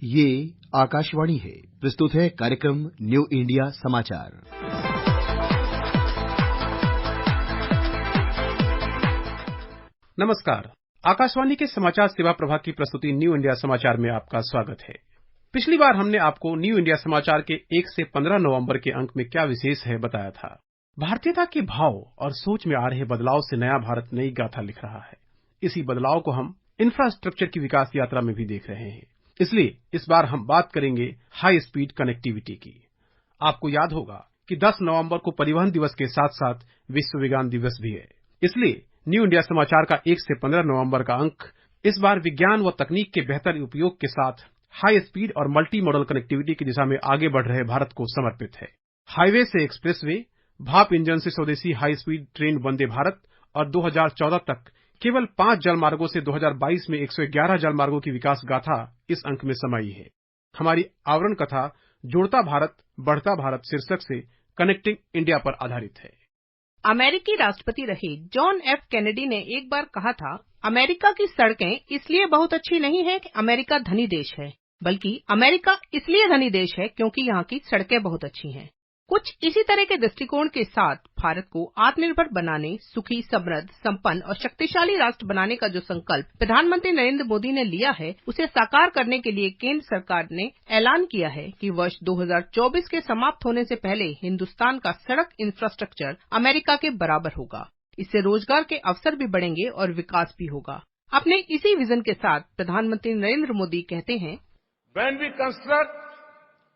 ये आकाशवाणी है। प्रस्तुत है कार्यक्रम न्यू इंडिया समाचार। नमस्कार। आकाशवाणी के समाचार सेवा प्रभाग की प्रस्तुति न्यू इंडिया समाचार में आपका स्वागत है। पिछली बार हमने आपको न्यू इंडिया समाचार के 1 से 15 नवंबर के अंक में क्या विशेष है बताया था। भारतीयता के भाव और सोच में आ रहे बदलाव से नया भारत नई गाथा लिख रहा है। इसी बदलाव को हम इंफ्रास्ट्रक्चर की विकास यात्रा में भी देख रहे हैं। इसलिए इस बार हम बात करेंगे हाई स्पीड कनेक्टिविटी की। आपको याद होगा कि 10 नवंबर को परिवहन दिवस के साथ साथ विश्व विज्ञान दिवस भी है। इसलिए न्यू इंडिया समाचार का 1 से 15 नवंबर का अंक इस बार विज्ञान व तकनीक के बेहतर उपयोग के साथ हाई स्पीड और मल्टी मॉडल कनेक्टिविटी की दिशा में आगे बढ़ रहे भारत को समर्पित है। हाईवे से एक्सप्रेसवे, भाप इंजन से स्वदेशी high speed train Vande Bharat और 2014 तक केवल 5 जलमार्गों से 2022 में 111 जलमार्गों की विकास गाथा इस अंक में समाई है। हमारी आवरण कथा जोड़ता भारत बढ़ता भारत शीर्षक से कनेक्टिंग इंडिया पर आधारित है। अमेरिकी राष्ट्रपति रहे जॉन एफ कैनेडी ने एक बार कहा था, अमेरिका की सड़कें इसलिए बहुत अच्छी नहीं है कि अमेरिका धनी देश है, बल्कि अमेरिका इसलिए धनी देश है क्योंकि यहाँ की सड़कें बहुत अच्छी हैं। कुछ इसी तरह के दृष्टिकोण के साथ भारत को आत्मनिर्भर बनाने, सुखी, समृद्ध, संपन्न और शक्तिशाली राष्ट्र बनाने का जो संकल्प प्रधानमंत्री नरेंद्र मोदी ने लिया है, उसे साकार करने के लिए केंद्र सरकार ने ऐलान किया है कि वर्ष 2024 के समाप्त होने से पहले हिंदुस्तान का सड़क इंफ्रास्ट्रक्चर अमेरिका के बराबर होगा। इससे रोजगार के अवसर भी बढ़ेंगे और विकास भी होगा। अपने इसी विजन के साथ प्रधानमंत्री नरेंद्र मोदी कहते हैं, When we construct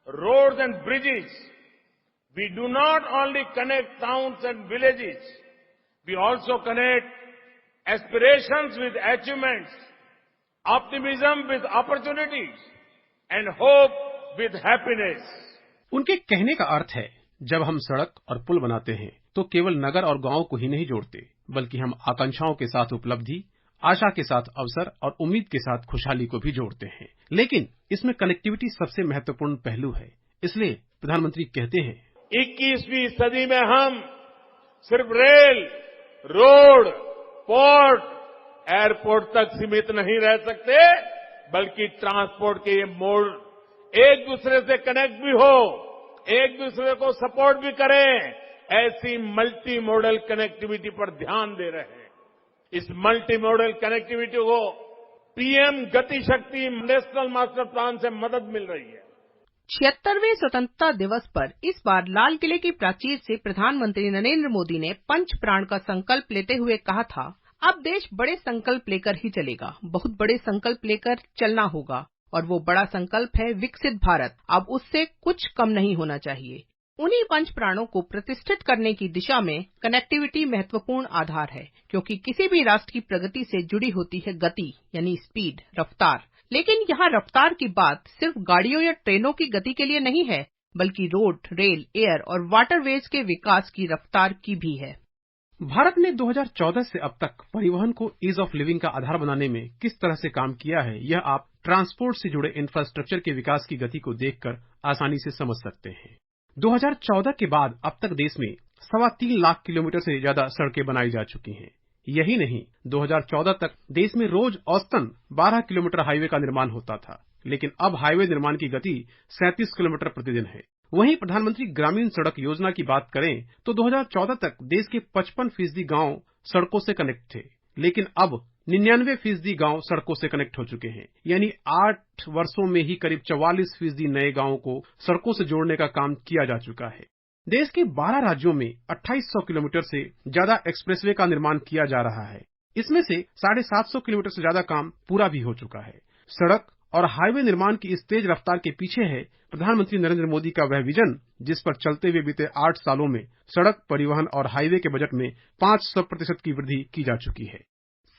roads and bridges, we do not only connect towns and villages, we also connect aspirations with achievements, optimism with opportunities, and hope with happiness. उनके कहने का अर्थ है, जब हम सड़क और पुल बनाते हैं तो केवल नगर और गांव को ही नहीं जोड़ते, बल्कि हम आकांक्षाओं के साथ उपलब्धि, आशा के साथ अवसर और उम्मीद के साथ खुशहाली को भी जोड़ते हैं। लेकिन इसमें कनेक्टिविटी सबसे महत्वपूर्ण पहलू है। इसलिए प्रधानमंत्री कहते हैं, 21वीं सदी में हम सिर्फ रेल, रोड, पोर्ट, एयरपोर्ट तक सीमित नहीं रह सकते, बल्कि ट्रांसपोर्ट के ये मोड एक दूसरे से कनेक्ट भी हो, एक दूसरे को सपोर्ट भी करें। ऐसी मल्टी मॉडल कनेक्टिविटी पर ध्यान दे रहे हैं। इस मल्टी मॉडल कनेक्टिविटी को पीएम गति शक्ति नेशनल मास्टर प्लान से मदद मिल रही है। 76वें स्वतंत्रता दिवस पर इस बार लाल किले की प्राचीर से प्रधानमंत्री नरेंद्र मोदी ने पंच प्राण का संकल्प लेते हुए कहा था, अब देश बड़े संकल्प लेकर ही चलेगा, बहुत बड़े संकल्प लेकर चलना होगा और वो बड़ा संकल्प है विकसित भारत। अब उससे कुछ कम नहीं होना चाहिए। उन्हीं पंच प्राणों को प्रतिष्ठित करने की दिशा में कनेक्टिविटी महत्वपूर्ण आधार है, क्योंकि किसी भी राष्ट्र की प्रगति से जुड़ी होती है गति, यानी स्पीड, रफ्तार। लेकिन यहाँ रफ्तार की बात सिर्फ गाड़ियों या ट्रेनों की गति के लिए नहीं है, बल्कि रोड, रेल, एयर और वाटरवेज के विकास की रफ्तार की भी है। भारत ने 2014 से अब तक परिवहन को ईज ऑफ लिविंग का आधार बनाने में किस तरह से काम किया है, यह आप ट्रांसपोर्ट से जुड़े इंफ्रास्ट्रक्चर के विकास की गति को देखकर आसानी से समझ सकते हैं। 2014 के बाद अब तक देश में 3.25 लाख किलोमीटर से ज्यादा सड़कें बनाई जा चुकी हैं। यही नहीं, 2014 तक देश में रोज औसतन 12 किलोमीटर हाईवे का निर्माण होता था, लेकिन अब हाईवे निर्माण की गति 37 किलोमीटर प्रतिदिन है। वहीं प्रधानमंत्री ग्रामीण सड़क योजना की बात करें तो 2014 तक देश के 55% गांव सड़कों से कनेक्ट थे, लेकिन अब 99% गांव सड़कों से कनेक्ट हो चुके हैं। यानी 8 वर्षों में ही करीब 44% नए गांवों को सड़कों से जोड़ने का काम किया जा चुका है। देश के 12 राज्यों में 2800 किलोमीटर से ज्यादा एक्सप्रेसवे का निर्माण किया जा रहा है। इसमें से 750 किलोमीटर से ज्यादा काम पूरा भी हो चुका है। सड़क और हाईवे निर्माण की इस तेज रफ्तार के पीछे है प्रधानमंत्री नरेंद्र मोदी का वह विजन, जिस पर चलते हुए बीते 8 सालों में सड़क, परिवहन और हाईवे के बजट में 500% की वृद्धि की जा चुकी है।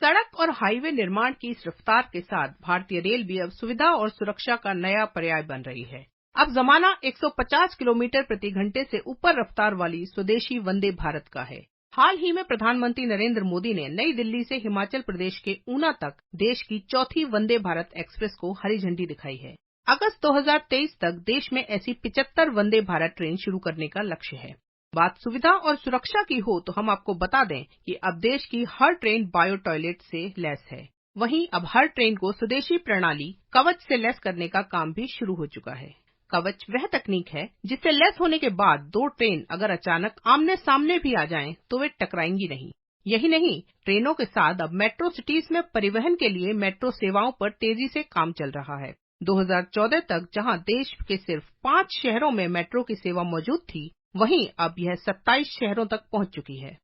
सड़क और हाईवे निर्माण की इस रफ्तार के साथ भारतीय रेल भी अब सुविधा और सुरक्षा का नया पर्याय बन रही है। अब जमाना 150 किलोमीटर प्रति घंटे से ऊपर रफ्तार वाली स्वदेशी वंदे भारत का है। हाल ही में प्रधानमंत्री नरेंद्र मोदी ने नई दिल्ली से हिमाचल प्रदेश के ऊना तक देश की चौथी वंदे भारत एक्सप्रेस को हरी झंडी दिखाई है। अगस्त 2023 तक देश में ऐसी 75 वंदे भारत ट्रेन शुरू करने का लक्ष्य है। बात सुविधा और सुरक्षा की हो तो हम आपको बता दें कि अब देश की हर ट्रेन बायो टॉयलेट से लैस है। वहीं अब हर ट्रेन को स्वदेशी प्रणाली कवच से लैस करने का काम भी शुरू हो चुका है। कवच वह तकनीक है जिससे लैस होने के बाद दो ट्रेन अगर अचानक आमने सामने भी आ जाएं तो वे टकराएंगी नहीं। यही नहीं, ट्रेनों के साथ अब मेट्रो सिटीज में परिवहन के लिए मेट्रो सेवाओं पर तेजी से काम चल रहा है। 2014 तक जहां देश के सिर्फ 5 शहरों में मेट्रो की सेवा मौजूद थी, वहीं अब यह 27 शहरों तक पहुंच चुकी है।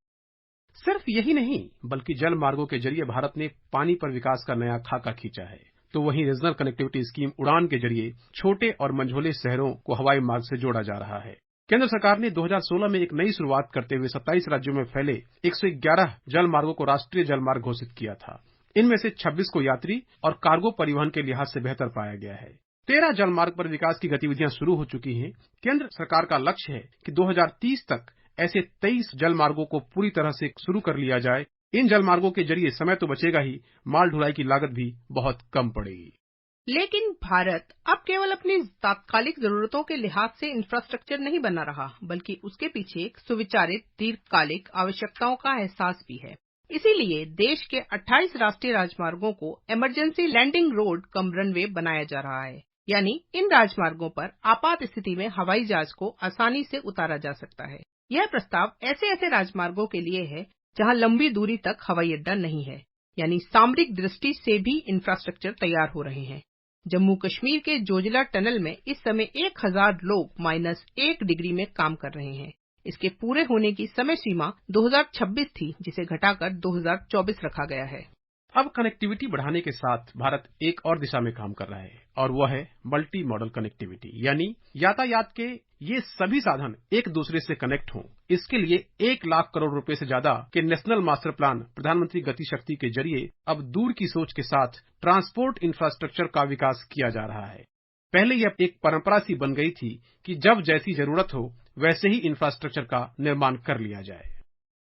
सिर्फ यही नहीं, बल्कि जल मार्गों के जरिए भारत ने पानी पर विकास का नया खाका खींचा है। तो वहीं रीजनल कनेक्टिविटी स्कीम उड़ान के जरिए छोटे और मंझोले शहरों को हवाई मार्ग से जोड़ा जा रहा है। केंद्र सरकार ने 2016 में एक नई शुरुआत करते हुए 27 राज्यों में फैले 111 जल मार्गों को राष्ट्रीय जल मार्ग घोषित किया था। इनमें से 26 को यात्री और कार्गो परिवहन के लिहाज से बेहतर पाया गया है। 13 जल मार्ग पर विकास की गतिविधियां शुरू हो चुकी हैं। केंद्र सरकार का लक्ष्य है कि 2030 तक ऐसे 23 जल मार्गों को पूरी तरह से शुरू कर लिया जाए। इन जल मार्गों के जरिए समय तो बचेगा ही, माल ढुलाई की लागत भी बहुत कम पड़ेगी। लेकिन भारत अब केवल अपनी तात्कालिक जरूरतों के लिहाज से इंफ्रास्ट्रक्चर नहीं बना रहा, बल्कि उसके पीछे एक सुविचारित दीर्घकालिक आवश्यकताओं का एहसास भी है। इसीलिए देश के 28 राष्ट्रीय राजमार्गों को इमरजेंसी लैंडिंग रोड कम रनवे बनाया जा रहा है। यानी इन राजमार्गों पर आपात स्थिति में हवाई जहाज को आसानी से उतारा जा सकता है। यह प्रस्ताव ऐसे राजमार्गों के लिए है जहां लंबी दूरी तक हवाई अड्डा नहीं है, यानी सामरिक दृष्टि से भी इंफ्रास्ट्रक्चर तैयार हो रहे हैं। जम्मू कश्मीर के जोजिला टनल में इस समय 1000 लोग -1 डिग्री में काम कर रहे हैं। इसके पूरे होने की समय सीमा 2026 थी, जिसे घटाकर 2024 रखा गया है। अब कनेक्टिविटी बढ़ाने के साथ भारत एक और दिशा में काम कर रहा है, और वह है मल्टी मॉडल कनेक्टिविटी, यानी यातायात के ये सभी साधन एक दूसरे से कनेक्ट हों। इसके लिए 1 लाख करोड़ रुपए से ज्यादा के नेशनल मास्टर प्लान प्रधानमंत्री गति शक्ति के जरिए अब दूर की सोच के साथ ट्रांसपोर्ट इंफ्रास्ट्रक्चर का विकास किया जा रहा है। पहले यह एक परंपरा सी बन गई थी कि जब जैसी जरूरत हो वैसे ही इंफ्रास्ट्रक्चर का निर्माण कर लिया जाए,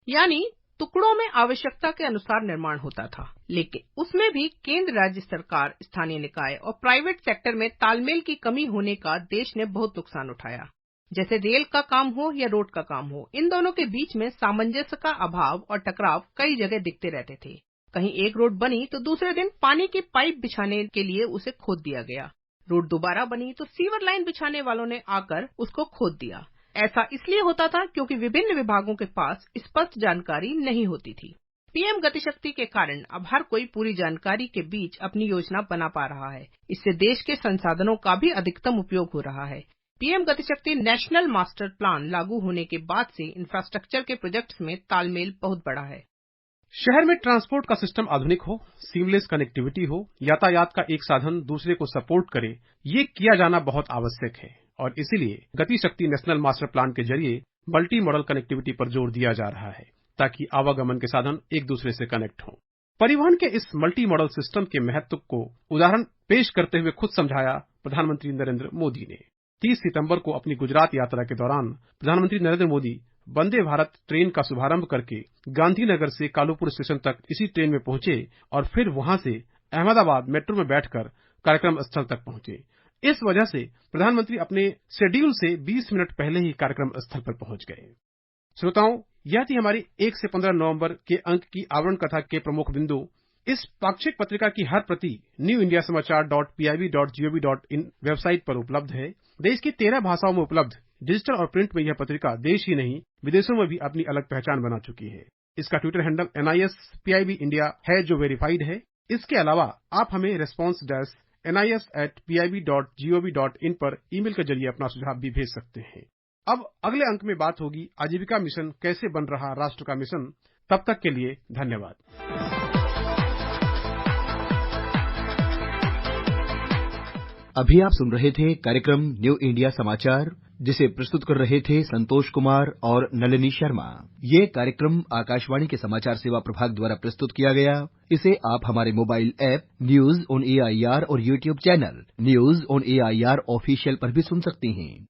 यानी टुकड़ों में आवश्यकता के अनुसार निर्माण होता था। लेकिन उसमें भी केंद्र, राज्य सरकार, स्थानीय निकाय और प्राइवेट सेक्टर में तालमेल की कमी होने का देश ने बहुत नुकसान उठाया। जैसे रेल का काम हो या रोड का काम हो, इन दोनों के बीच में सामंजस्य का अभाव और टकराव कई जगह दिखते रहते थे। कहीं एक रोड बनी तो दूसरे दिन पानी की पाइप बिछाने के लिए उसे खोद दिया गया। रोड दोबारा बनी तो सीवर लाइन बिछाने वालों ने आकर उसको खोद दिया। ऐसा इसलिए होता था क्योंकि विभिन्न विभागों के पास स्पष्ट जानकारी नहीं होती थी। पीएम गति शक्ति के कारण अब हर कोई पूरी जानकारी के बीच अपनी योजना बना पा रहा है। इससे देश के संसाधनों का भी अधिकतम उपयोग हो रहा है। पीएम गति शक्ति नेशनल मास्टर प्लान लागू होने के बाद से इंफ्रास्ट्रक्चर के प्रोजेक्ट्स में तालमेल बहुत बढ़ा है। शहर में ट्रांसपोर्ट का सिस्टम आधुनिक हो, सीमलेस कनेक्टिविटी हो, यातायात का एक साधन दूसरे को सपोर्ट करे, ये किया जाना बहुत आवश्यक है। और इसीलिए गति शक्ति नेशनल मास्टर प्लान के जरिए मल्टी मॉडल कनेक्टिविटी पर जोर दिया जा रहा है, ताकि आवागमन के साधन एक दूसरे से कनेक्ट हों। परिवहन के इस मल्टी मॉडल सिस्टम के महत्व को उदाहरण पेश करते हुए खुद समझाया प्रधानमंत्री नरेंद्र मोदी ने। 30 सितंबर को अपनी गुजरात यात्रा के दौरान प्रधानमंत्री नरेंद्र मोदी वंदे भारत ट्रेन का शुभारंभ करके गांधीनगर से कालूपुर स्टेशन तक इसी ट्रेन में पहुंचे और फिर वहां से अहमदाबाद मेट्रो में बैठकर कार्यक्रम स्थल तक पहुंचे। इस वजह से प्रधानमंत्री अपने शेड्यूल से 20 मिनट पहले ही कार्यक्रम स्थल पर पहुंच गए। श्रोताओं, यह थी हमारी 1 से 15 नवंबर के अंक की आवरण कथा के प्रमुख बिंदु। इस पाक्षिक पत्रिका की हर प्रति newindiasamaachar.pib.gov.in वेबसाइट पर उपलब्ध है। देश की 13 भाषाओं में उपलब्ध डिजिटल और प्रिंट में यह पत्रिका देश ही नहीं विदेशों में भी अपनी अलग पहचान बना चुकी है। इसका ट्विटर हैंडल NISPIB इंडिया है, जो वेरीफाइड है। इसके अलावा आप हमें response-nis@pib.gov.in पर ईमेल के जरिए अपना सुझाव भी भेज सकते हैं। अब अगले अंक में बात होगी आजीविका मिशन कैसे बन रहा राष्ट्र का मिशन। तब तक के लिए धन्यवाद। अभी आप सुन रहे थे कार्यक्रम न्यू इंडिया समाचार, जिसे प्रस्तुत कर रहे थे संतोष कुमार और नलिनी शर्मा। ये कार्यक्रम आकाशवाणी के समाचार सेवा प्रभाग द्वारा प्रस्तुत किया गया। इसे आप हमारे mobile app news on AIR और YouTube channel news on AIR official पर भी सुन सकते हैं।